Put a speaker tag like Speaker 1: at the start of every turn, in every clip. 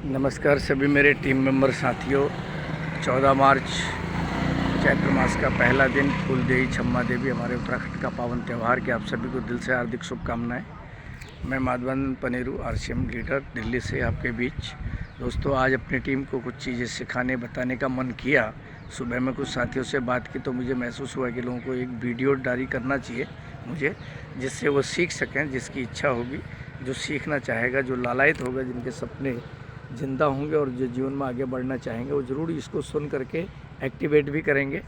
Speaker 1: नमस्कार सभी मेरे टीम मेंबर साथियों। 14 मार्च चैत्र मास का पहला दिन फूलदेई छम्मा देवी हमारे उत्तराखंड का पावन त्यौहार के आप सभी को दिल से हार्दिक शुभकामनाएं। मैं माधवन पनेरू आरसीएम लीडर दिल्ली से आपके बीच। दोस्तों, आज अपनी टीम को कुछ चीज़ें सिखाने बताने का मन किया। सुबह में कुछ साथियों से बात की तो मुझे महसूस हुआ कि लोगों को एक वीडियो जारी करना चाहिए मुझे, जिससे वो सीख सकें। जिसकी इच्छा होगी, जो सीखना चाहेगा, जो लालायित होगा, जिनके सपने ज़िंदा होंगे और जो जीवन में आगे बढ़ना चाहेंगे, वो ज़रूर इसको सुन करके एक्टिवेट भी करेंगे।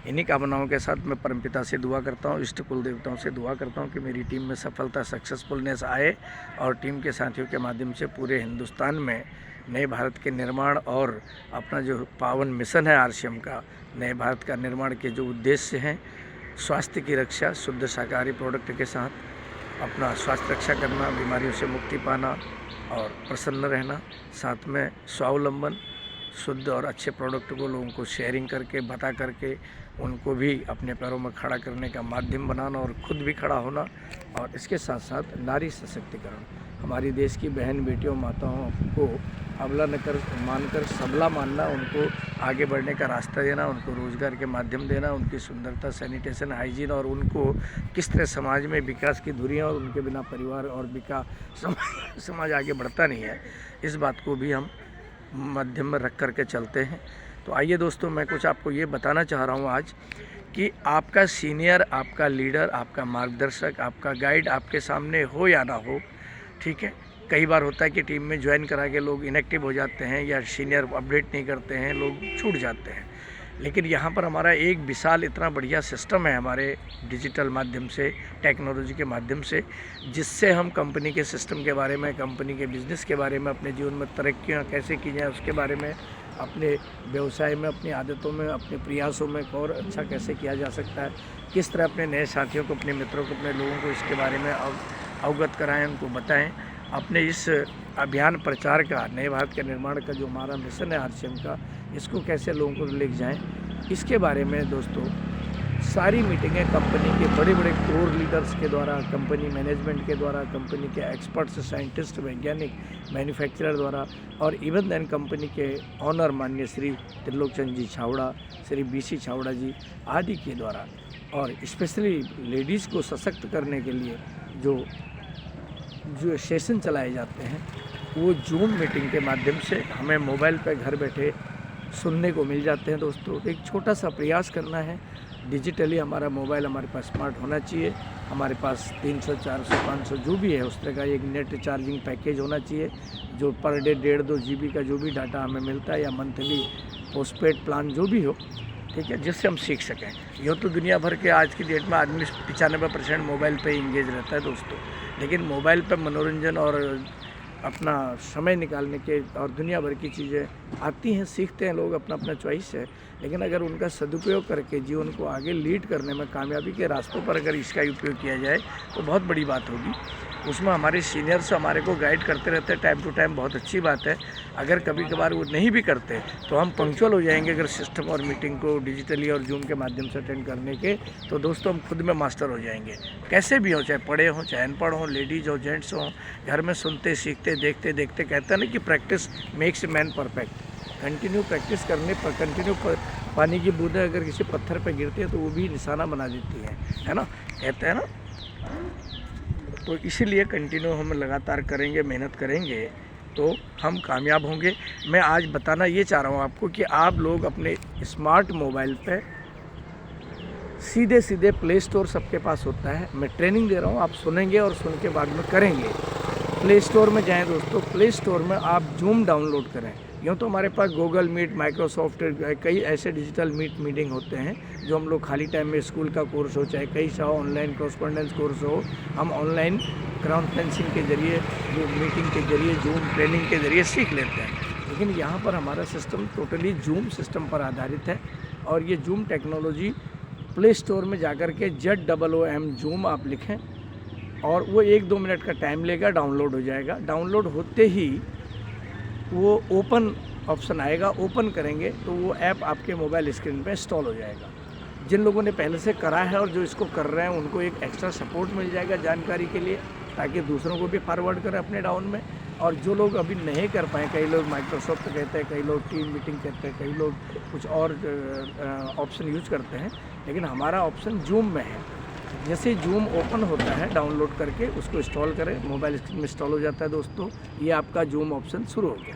Speaker 1: इन्हीं कामनाओं के साथ मैं परमपिता से दुआ करता हूँ, इष्ट कुल देवताओं से दुआ करता हूँ कि मेरी टीम में सफलता, सक्सेसफुलनेस आए और टीम के साथियों के माध्यम से पूरे हिंदुस्तान में नए भारत के निर्माण और अपना जो पावन मिशन है आरसीएम का, नए भारत का निर्माण के जो उद्देश्य हैं, स्वास्थ्य की रक्षा, शुद्ध शाकाहारी प्रोडक्ट के साथ अपना स्वास्थ्य रक्षा करना, बीमारियों से मुक्ति पाना और प्रसन्न रहना, साथ में स्वावलंबन, शुद्ध और अच्छे प्रोडक्ट को लोगों को शेयरिंग करके, बता करके उनको भी अपने पैरों में खड़ा करने का माध्यम बनाना और खुद भी खड़ा होना। और इसके साथ साथ नारी सशक्तिकरण, हमारी देश की बहन बेटियों माताओं को अबला न कर मानकर सबला मानना, उनको आगे बढ़ने का रास्ता देना, उनको रोज़गार के माध्यम देना, उनकी सुंदरता, सैनिटेशन, हाइजीन और उनको किस तरह समाज में विकास की धुरियाँ और उनके बिना परिवार और समाज आगे बढ़ता नहीं है, इस बात को भी हम माध्यम में रख करके चलते हैं। तो आइए दोस्तों, मैं कुछ आपको ये बताना चाह रहा हूँ आज कि आपका सीनियर, आपका लीडर, आपका मार्गदर्शक, आपका गाइड आपके सामने हो या ना हो, ठीक है। कई बार होता है कि टीम में ज्वाइन करा के लोग इनएक्टिव हो जाते हैं या सीनियर अपडेट नहीं करते हैं, लोग छूट जाते हैं। लेकिन यहाँ पर हमारा एक विशाल इतना बढ़िया सिस्टम है हमारे डिजिटल माध्यम से, टेक्नोलॉजी के माध्यम से, जिससे हम कंपनी के सिस्टम के बारे में, कंपनी के बिज़नेस के बारे में, अपने जीवन में तरक्कियाँ कैसे की जाए उसके बारे में, अपने व्यवसाय में, अपनी आदतों में, अपने प्रयासों में और अच्छा कैसे किया जा सकता है, किस तरह अपने नए साथियों को, अपने मित्रों को, अपने लोगों को इसके बारे में अवगत कराएँ, उनको बताएँ। अपने इस अभियान प्रचार का, नए भारत के निर्माण का जो हमारा मिशन है आरसीएम का, इसको कैसे लोगों को लेके जाएं, इसके बारे में दोस्तों सारी मीटिंगें कंपनी के बड़े बड़े कोर लीडर्स के द्वारा, कंपनी मैनेजमेंट के द्वारा, कंपनी के एक्सपर्ट्स, साइंटिस्ट, वैज्ञानिक, मैन्युफैक्चरर द्वारा और इवन देन कंपनी के ऑनर माननीय श्री त्रिलोक चंद जी छावड़ा, श्री बीसी छावड़ा जी आदि के द्वारा, और स्पेशली लेडीज़ को सशक्त करने के लिए जो सेशन चलाए जाते हैं, वो जूम मीटिंग के माध्यम से हमें मोबाइल पर घर बैठे सुनने को मिल जाते हैं। दोस्तों, एक छोटा सा प्रयास करना है, डिजिटली हमारा मोबाइल हमारे पास स्मार्ट होना चाहिए, हमारे पास 300, 400, 500 जो भी है उस तरह का एक नेट चार्जिंग पैकेज होना चाहिए, जो पर डे 1.5-2 GB का जो भी डाटा हमें मिलता है, या मंथली पोस्टपेड प्लान जो भी हो, ठीक है, जिससे हम सीख सकें। यूँ तो दुनिया भर के आज की डेट में आदमी 95% मोबाइल पे ही इंगेज रहता है दोस्तों, लेकिन मोबाइल पर मनोरंजन और अपना समय निकालने के और दुनिया भर की चीज़ें आती हैं, सीखते हैं लोग, अपना अपना चॉइस है। लेकिन अगर उनका सदुपयोग करके जीवन को आगे लीड करने में, कामयाबी के रास्तों पर अगर इसका उपयोग किया जाए तो बहुत बड़ी बात होगी। उसमें हमारे सीनियर्स हमारे को गाइड करते रहते हैं टाइम टू टाइम, बहुत अच्छी बात है। अगर कभी कभार वो नहीं भी करते तो हम पंक्चुअल हो जाएंगे अगर सिस्टम और मीटिंग को डिजिटली और जूम के माध्यम से अटेंड करने के, तो दोस्तों हम खुद में मास्टर हो जाएंगे। कैसे भी हो, चाहे पढ़े हों, चाहे अनपढ़ हों, लेडीज़ हो, जेंट्स हों, घर में सुनते, सीखते, देखते देखते, कहते हैं ना कि practice makes a man perfect. Continue practice करने पर, कंटिन्यू पानी की बूंदें अगर किसी पत्थर पर गिरती है तो वो भी निशाना बना देती है ना, कहते हैं ना। तो इसीलिए कंटिन्यू हम लगातार करेंगे, मेहनत करेंगे तो हम कामयाब होंगे। मैं आज बताना ये चाह रहा हूँ आपको कि आप लोग अपने स्मार्ट मोबाइल पे सीधे सीधे प्ले स्टोर सबके पास होता है, मैं ट्रेनिंग दे रहा हूँ, आप सुनेंगे और सुन के बाद में करेंगे। प्ले स्टोर में जाएँ दोस्तों, प्ले स्टोर में आप जूम डाउनलोड करें। यूँ तो हमारे पास गूगल मीट, माइक्रोसॉफ्ट, कई ऐसे डिजिटल मीटिंग होते हैं जो हम लोग खाली टाइम में, स्कूल का कोर्स हो, चाहे कई सा ऑनलाइन कॉरेस्पॉन्डेंस कोर्स हो, हम ऑनलाइन कॉन्फ्रेंसिंग के जरिए, जो मीटिंग के जरिए, जूम ट्रेनिंग के जरिए सीख लेते हैं। लेकिन यहाँ पर हमारा सिस्टम टोटली जूम सिस्टम पर आधारित है, और ये जूम टेक्नोलॉजी प्ले स्टोर में जाकर के ZOOM जूम आप लिखें और वो 1-2 मिनट का टाइम लेगा, डाउनलोड हो जाएगा। डाउनलोड होते ही वो ओपन ऑप्शन आएगा, ओपन करेंगे तो वो ऐप आपके मोबाइल स्क्रीन पे इंस्टॉल हो जाएगा। जिन लोगों ने पहले से करा है और जो इसको कर रहे हैं उनको एक एक्स्ट्रा सपोर्ट मिल जाएगा जानकारी के लिए, ताकि दूसरों को भी फॉरवर्ड करें अपने डाउन में। और जो लोग अभी नहीं कर पाए, कई लोग माइक्रोसॉफ्ट कहते हैं, कई लोग टीम मीटिंग कहते हैं, कई लोग कुछ और ऑप्शन यूज करते हैं, लेकिन हमारा ऑप्शन जूम में है। जैसे जूम ओपन होता है, डाउनलोड करके उसको इंस्टॉल करें, मोबाइल स्क्रीन में इंस्टॉल हो जाता है दोस्तों, ये आपका जूम ऑप्शन शुरू हो गया।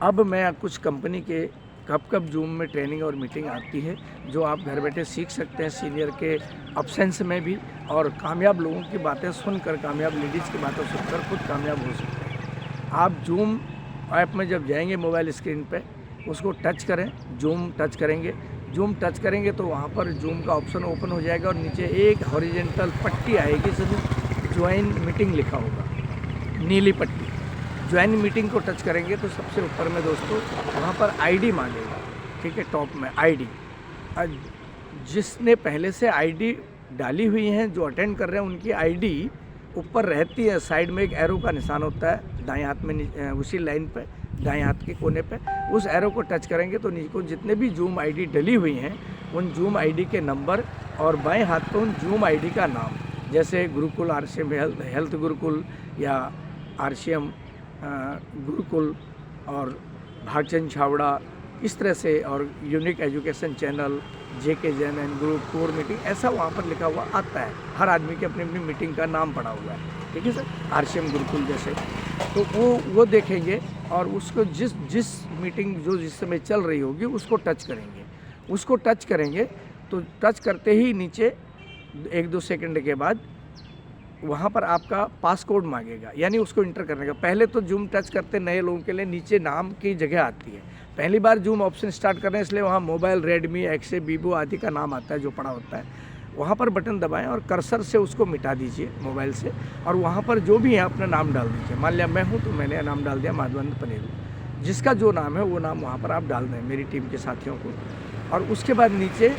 Speaker 1: अब मैं कुछ कंपनी के कब जूम में ट्रेनिंग और मीटिंग आती है जो आप घर बैठे सीख सकते हैं, सीनियर के ऑप्शंस में भी, और कामयाब लोगों की बातें सुनकर, कामयाब लेडीज़ की बातें सुनकर खुद कामयाब हो सकते हैं। आप जूम ऐप में जब जाएंगे मोबाइल स्क्रीन पे, उसको टच करें, जूम टच करेंगे, जूम टच करेंगे तो वहाँ पर जूम का ऑप्शन ओपन हो जाएगा और नीचे एक हॉरिजेंटल पट्टी आएगी जिसमें ज्वाइन मीटिंग लिखा होगा, नीली पट्टी। ज्वाइन मीटिंग को टच करेंगे तो सबसे ऊपर में दोस्तों वहाँ पर आईडी मांगेगा, ठीक है, टॉप में आईडी। जिसने पहले से आईडी डाली हुई हैं, जो अटेंड कर रहे हैं, उनकी आईडी ऊपर रहती है, साइड में एक एरो का निशान होता है दाएं हाथ में, उसी लाइन पे दाएं हाथ के कोने पे उस एरो को टच करेंगे तो नीचे को जितने भी जूम आईडी डली हुई हैं उन जूम आईडी के नंबर और बाएं हाथ पे उन जूम आईडी का नाम, जैसे गुरुकुल आरसीएम हेल्थ गुरुकुल या आरसीएम गुरुकुल और भागचंद छावड़ा, इस तरह से, और unique education channel, JK Jain and group, core meeting, ऐसा वहाँ पर लिखा हुआ आता है। हर आदमी के अपनी अपनी मीटिंग का नाम पड़ा हुआ है, ठीक है सर, आरसीएम गुरुकुल जैसे। तो वो देखेंगे और उसको जिस मीटिंग जो जिस समय चल रही होगी उसको टच करेंगे। उसको टच करेंगे तो टच करते ही नीचे 1-2 सेकंड के बाद वहाँ पर आपका पासकोड मांगेगा, यानी उसको इंटर करने का। पहले तो जूम टच करते नए लोगों के लिए नीचे नाम की जगह आती है, पहली बार जूम ऑप्शन स्टार्ट कर रहे हैं इसलिए वहाँ मोबाइल, रेडमी, एक्से, वीवो आदि का नाम आता है जो पड़ा होता है। वहाँ पर बटन दबाएं और कर्सर से उसको मिटा दीजिए मोबाइल से, और वहाँ पर जो भी है अपना नाम डाल दीजिए। मान लिया मैं हूँ तो मैंने नाम डाल दिया माधवानंद पनेरू, जिसका जो नाम है वो नाम वहाँ पर आप डाल दें, मेरी टीम के साथियों को। और उसके बाद नीचे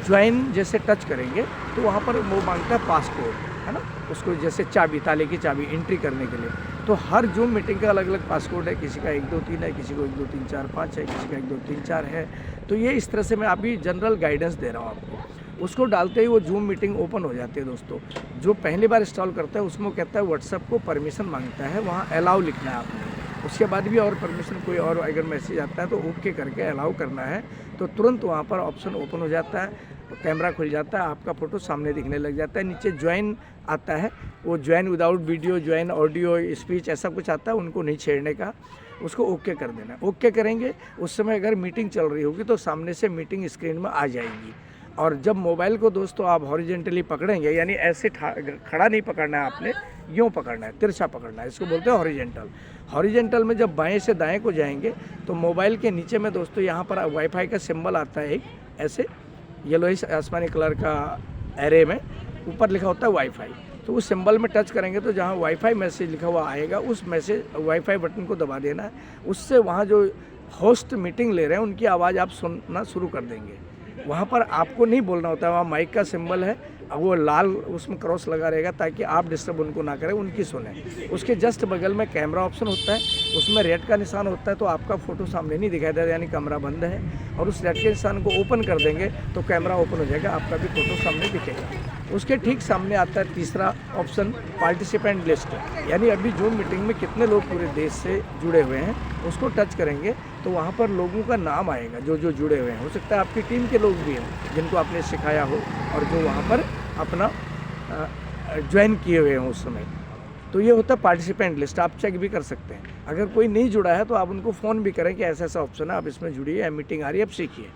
Speaker 1: ज्वाइन जैसे टच करेंगे तो वहाँ पर वो मांगता है पासकोड, है ना, उसको जैसे चाबी, ताले की चाबी एंट्री करने के लिए। तो हर जूम मीटिंग का अलग अलग पासकोड है, किसी का 1 2 3 है, किसी को 1 2 3 4 5 है, किसी का 1 2 3 4 है। तो ये इस तरह से मैं अभी जनरल गाइडेंस दे रहा हूँ आपको। उसको डालते ही वो जूम मीटिंग ओपन हो जाती है दोस्तों। जो पहली बार इंस्टॉल करता है उसमें कहता है व्हाट्सएप को परमिशन मांगता है, वहाँ अलाउ लिखना है आपने। उसके बाद भी और परमिशन कोई और अगर मैसेज आता है तो ओके करके अलाउ करना है, तो तुरंत वहाँ पर ऑप्शन ओपन हो जाता है, कैमरा खुल जाता है, आपका फ़ोटो सामने दिखने लग जाता है। नीचे ज्वाइन आता है, वो join without video, join audio, speech, ऐसा कुछ आता है, उनको नहीं छेड़ने का, उसको ओके कर देना। ओके करेंगे, उस समय अगर मीटिंग चल रही होगी तो सामने से मीटिंग स्क्रीन में आ जाएगी। और जब मोबाइल को दोस्तों आप हॉरिजेंटली पकड़ेंगे, यानी ऐसे खड़ा नहीं पकड़ना है आपने, यूँ पकड़ना है, तिरछा पकड़ना है, इसको बोलते हैं हॉरिजेंटल। हॉरिजेंटल में जब बाएं से दाएं को जाएंगे तो मोबाइल के नीचे में दोस्तों यहाँ पर वाईफाई का सिंबल आता है, एक ऐसे येलोइश आसमानी कलर का एरे में ऊपर लिखा होता है वाईफाई। तो उस सिंबल में टच करेंगे तो जहाँ वाईफाई मैसेज लिखा हुआ आएगा उस मैसेज वाईफाई बटन को दबा देना है। उससे वहाँ जो होस्ट मीटिंग ले रहे हैं उनकी आवाज़ आप सुनना शुरू कर देंगे। वहाँ पर आपको नहीं बोलना होता है, वहाँ माइक का सिंबल है, वो लाल उसमें क्रॉस लगा रहेगा ताकि आप डिस्टर्ब उनको ना करें, उनकी सुने। उसके जस्ट बगल में कैमरा ऑप्शन होता है, उसमें रेड का निशान होता है, तो आपका फ़ोटो सामने नहीं दिखाई देता, यानी कैमरा बंद है। और उस रेड के निशान को ओपन कर देंगे तो कैमरा ओपन हो जाएगा, आपका भी फ़ोटो सामने दिखेगा। उसके ठीक सामने आता है तीसरा ऑप्शन, पार्टिसिपेंट लिस्ट, यानी अभी जूम मीटिंग में कितने लोग पूरे देश से जुड़े हुए हैं, उसको टच करेंगे तो वहाँ पर लोगों का नाम आएगा जो जो जुड़े हुए हैं। हो सकता है आपकी टीम के लोग भी हैं जिनको आपने सिखाया हो और जो वहाँ पर अपना ज्वाइन किए हुए हैं उस समय। तो ये होता है पार्टिसिपेंट लिस्ट, आप चेक भी कर सकते हैं। अगर कोई नहीं जुड़ा है तो आप उनको फ़ोन भी करें कि ऐसा ऐसा ऑप्शन है, आप इसमें जुड़िए, मीटिंग आ रही है, अब सीखिए।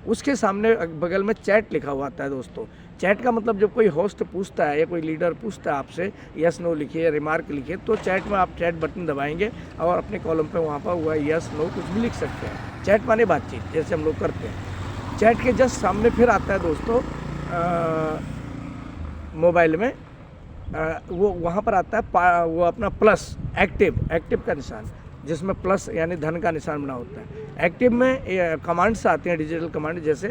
Speaker 1: उसके सामने बगल में चैट लिखा हुआ आता है दोस्तों। चैट का मतलब जब कोई होस्ट पूछता है या कोई लीडर पूछता है आपसे यस नो लिखिए, रिमार्क लिखिए, तो चैट में आप चैट बटन दबाएंगे और अपने कॉलम पे वहाँ पर हुआ यस नो कुछ भी लिख सकते हैं। चैट माने बातचीत, जैसे हम लोग करते हैं। चैट के जस्ट सामने फिर आता है दोस्तों मोबाइल में वो वहाँ पर आता है वो अपना प्लस एक्टिव का निशान, जिसमें प्लस यानी धन का निशान बना होता है। एक्टिव में कमांड्स आते हैं, डिजिटल कमांड, जैसे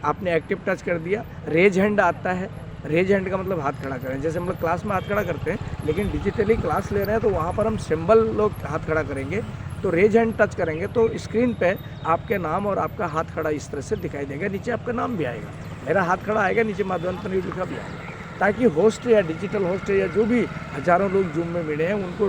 Speaker 1: आपने एक्टिव टच कर दिया। रेज हैंड आता है, रेज हैंड का मतलब हाथ खड़ा करें, जैसे हम लोग क्लास में हाथ खड़ा करते हैं, लेकिन डिजिटली क्लास ले रहे हैं तो वहाँ पर हम सिंबल लोग हाथ खड़ा करेंगे। तो रेज हैंड टच करेंगे तो स्क्रीन पे आपके नाम और आपका हाथ खड़ा इस तरह से दिखाई देगा, नीचे आपका नाम भी आएगा, मेरा हाथ खड़ा आएगा, नीचे माधवानंद पनेरू लिखा भी आएगा। ताकि होस्ट या डिजिटल होस्ट या जो भी हज़ारों लोग जूम में मिले हैं उनको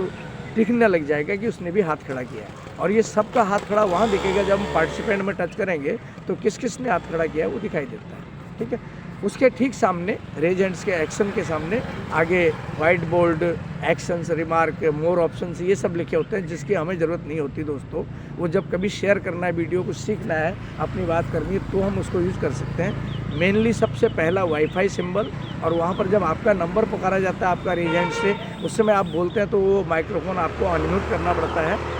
Speaker 1: दिखने लग जाएगा कि उसने भी हाथ खड़ा किया है। और ये सबका हाथ खड़ा वहाँ दिखेगा जब हम पार्टिसिपेंट में टच करेंगे तो किस किस ने हाथ खड़ा किया है वो दिखाई देता है। ठीक है, उसके ठीक सामने रेज हैंड्स के एक्शन के सामने आगे white board actions, remark, more options ये सब लिखे होते हैं जिसकी हमें ज़रूरत नहीं होती दोस्तों। वो जब कभी शेयर करना है, वीडियो को सीखना है, अपनी बात करनी है तो हम उसको यूज़ कर सकते हैं। मेनली सबसे पहला वाईफाई सिंबल, और वहाँ पर जब आपका नंबर पुकारा जाता है आपका रेज हैंड से, उस समय आप बोलते हैं तो वो माइक्रोफोन आपको अनम्यूट करना पड़ता है।